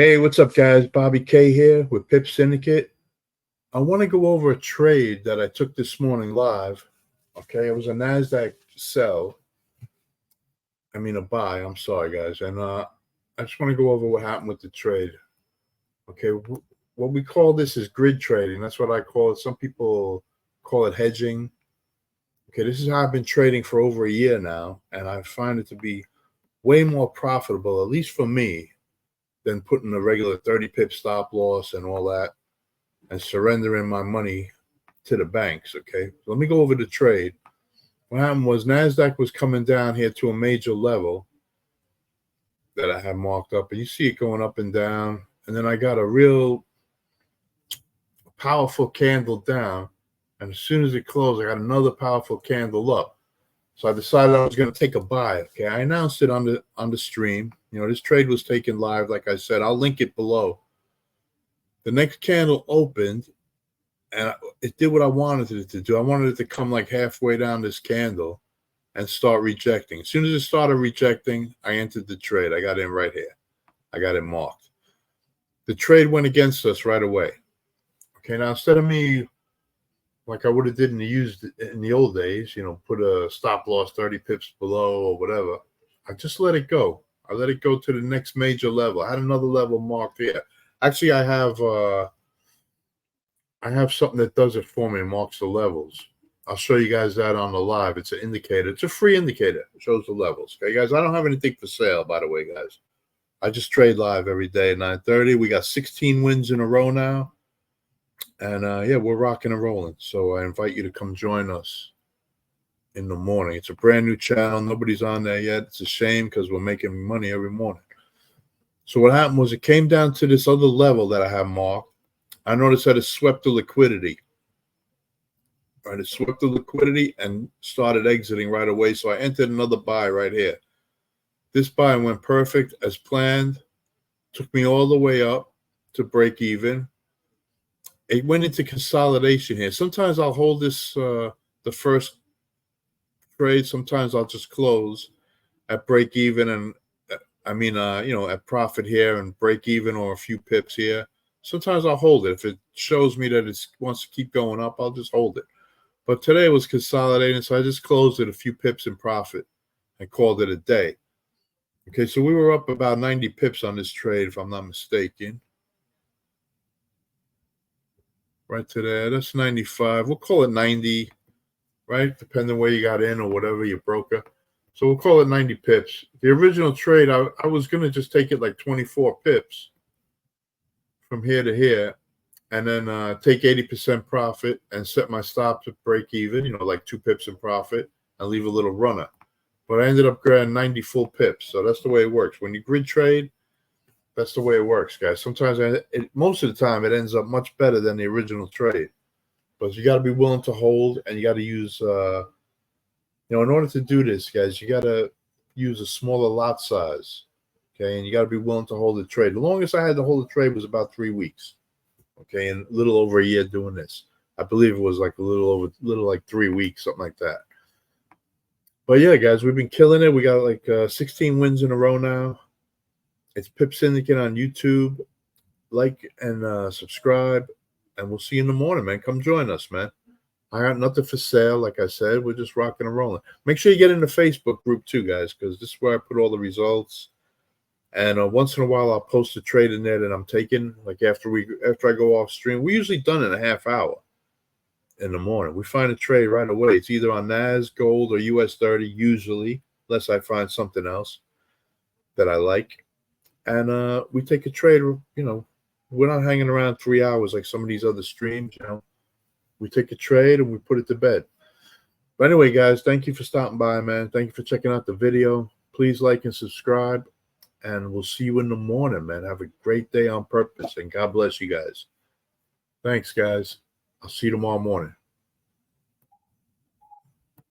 Hey, what's up, guys? Bobby K here with Pip Syndicate. I want to go over a trade that I took this morning live. Okay, it was a NASDAQ sell. A buy. I'm sorry, guys. And I just want to go over what happened with the trade. Okay, what we call this is grid trading. That's what I call it. Some people call it hedging. Okay, this is how I've been trading for over a year now, and I find it to be way more profitable, at least for me, than putting a regular 30 pip stop loss and all that and surrendering my money to the banks. Okay, so let me go over the trade. What happened was NASDAQ was coming down here to a major level that I had marked up, and you see it going up and down, and then I got a real powerful candle down, and as soon as it closed, I got another powerful candle up. So I decided I was going to take a buy. Okay, I announced it on the stream. You know, this trade was taken live, like I said. I'll link it below. The next candle opened, and it did what I wanted it to do. I wanted it to come like halfway down this candle and start rejecting. As soon as it started rejecting, I entered the trade. I got in right here. I got it marked. The trade went against us right away. Okay, now instead of me, like I would have did in the old days, you know, put a stop loss 30 pips below or whatever, I just let it go. I let it go to the next major level. I had another level marked here. Actually, I have something that does it for me and marks the levels. I'll show you guys that on the live. It's an indicator. It's a free indicator. It shows the levels. Okay, guys, I don't have anything for sale, by the way, guys. I just trade live every day at 9:30. We got 16 wins in a row now. And yeah, we're rocking and rolling. So I invite you to come join us in the morning. It's a brand new channel. Nobody's on there yet. It's a shame because we're making money every morning. So what happened was it came down to this other level that I have marked. I noticed that it swept the liquidity. Right, it swept the liquidity and started exiting right away. So I entered another buy right here. This buy went perfect as planned. Took me all the way up to break even. It went into consolidation here. Sometimes I'll hold this the first trade. Sometimes I'll just close at break even and you know, at profit here and break even or a few pips here. Sometimes I'll hold it. If it shows me that it wants to keep going up, I'll just hold it. But today it was consolidating, so I just closed it a few pips in profit and called it a day. Okay, so we were up about 90 pips on this trade, if I'm not mistaken. Right to there, that's 95. We'll call it 90, right? Depending where you got in or whatever, your broker. So we'll call it 90 pips. The original trade, I was going to just take it like 24 pips from here to here and then take 80% profit and set my stop to break even, you know, like 2 pips in profit and leave a little runner. But I ended up grabbing 90 full pips. So that's the way it works. When you grid trade, that's the way it works, guys. Sometimes, most of the time, it ends up much better than the original trade. But you got to be willing to hold, and you got to use, you know, in order to do this, guys, you got to use a smaller lot size, okay? And you got to be willing to hold the trade. The longest I had to hold the trade was about 3 weeks, okay? And a little over a year doing this. I believe it was like a little like 3 weeks, something like that. But yeah, guys, we've been killing it. We got like 16 wins in a row now. It's Pip Syndicate on YouTube. Like and subscribe, and we'll see you in the morning, man. Come join us, man. I got nothing for sale, like I said. We're just rocking and rolling. Make sure you get in the Facebook group too, guys, because this is where I put all the results. And once in a while, I'll post a trade in there that I'm taking. Like after I go off stream, we're usually done in a half hour in the morning. We find a trade right away. It's either on NAS, gold, or US30, usually, unless I find something else that I like. And we take a trade, you know, we're not hanging around 3 hours like some of these other streams, you know. We take a trade and we put it to bed. But anyway, guys, thank you for stopping by, man. Thank you for checking out the video. Please like and subscribe, and we'll see you in the morning, man. Have a great day on purpose, and God bless you guys. Thanks, guys. I'll see you tomorrow morning.